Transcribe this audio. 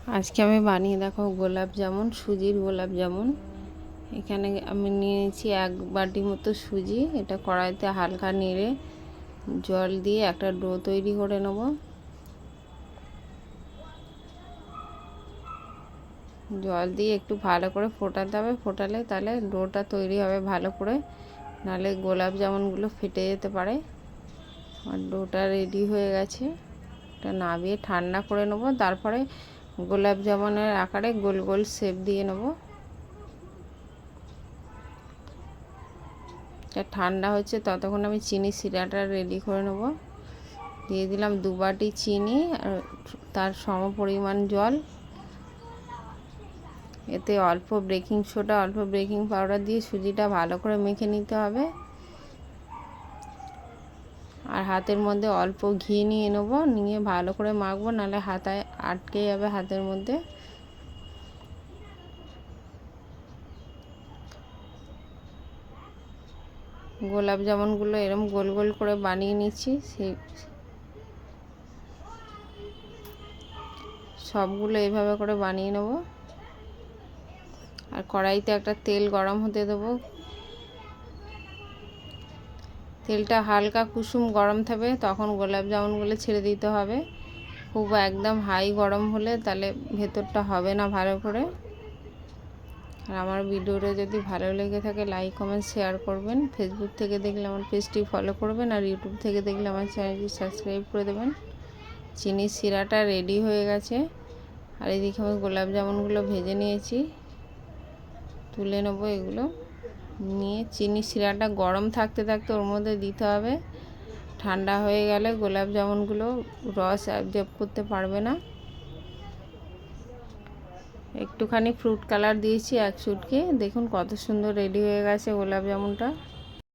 আজকে আমি বানিয়ে দেখো গোলাপ জামুন, সুজির গোলাপ জামুন। এখানে আমি নিয়েছি 1 বাটি মতো সুজি। এটা কড়াইতে হালকা নেড়ে জল দিয়ে একটা ডো তৈরি করে নেব। জল দিয়ে একটু ভালো করে ফোটাতে হবে, ফোটালে তাহলে ডোটা তৈরি হবে ভালো করে, নাহলে গোলাপ জামুনগুলো ফেটে যেতে পারে। আর ডোটা রেডি হয়ে গেছে। এটা নামিয়ে ঠান্ডা করে নেব, তারপরে গোলাপ জামুনের আকারে গোল গোল শেপ দিয়ে নেব। এটা ঠান্ডা হচ্ছে, ততক্ষণ আমি চিনি শিরাটা রেডি করে নেব। দিয়ে দিলাম 2 বাটি চিনি আর তার সম পরিমাণ জল। এতে অল্প বেকিং সোডা, অল্প বেকিং পাউডার দিয়ে সুজিটা ভালো করে মেখে নিতে হবে। আর হাতের মধ্যে অল্প ঘি নিয়ে নেব, নিয়ে ভালো করে মাখবো, নাহলে হাতায় আটকে যাবে হাতের মধ্যে। গোলাপ জামুনগুলো এরকম গোল গোল করে বানিয়ে নিচ্ছি। সেই সবগুলো এইভাবে করে বানিয়ে নেব। আর কড়াইতে একটা তেল গরম হতে দেবো। তেলটা হালকা কুসুম গরম থাকবে, তখন গোলাপ জামুনগুলো ছেড়ে দিতে হবে। খুব একদম হাই গরম হলে তাহলে ভেতরটা হবে না ভালো করে। আর আমার ভিডিওটা যদি ভালো লেগে থাকে লাইক কমেন্ট শেয়ার করবেন। ফেসবুক থেকে দেখলে আমার পেজটি ফলো করবেন, আর ইউটিউব থেকে দেখলে আমার চ্যানেলটি সাবস্ক্রাইব করে দেবেন। চিনির শিরাটা রেডি হয়ে গেছে। আর এদিকে আমি গোলাপ জামুনগুলো ভেজে নিয়েছি, তুলে নেব। এগুলো নিয়ে চিনির শিরাটা গরম থাকতে থাকতে ওর মধ্যে দিতে হবে। ঠান্ডা হয়ে গেলে গোলাপ জামুনগুলো রস অ্যাবজর্ব করতে পারবে না। একটুখানি ফ্রুট কালার দিয়েছি 1 চুটকি। দেখুন কত সুন্দর রেডি হয়ে গেছে গোলাপ জামুনটা।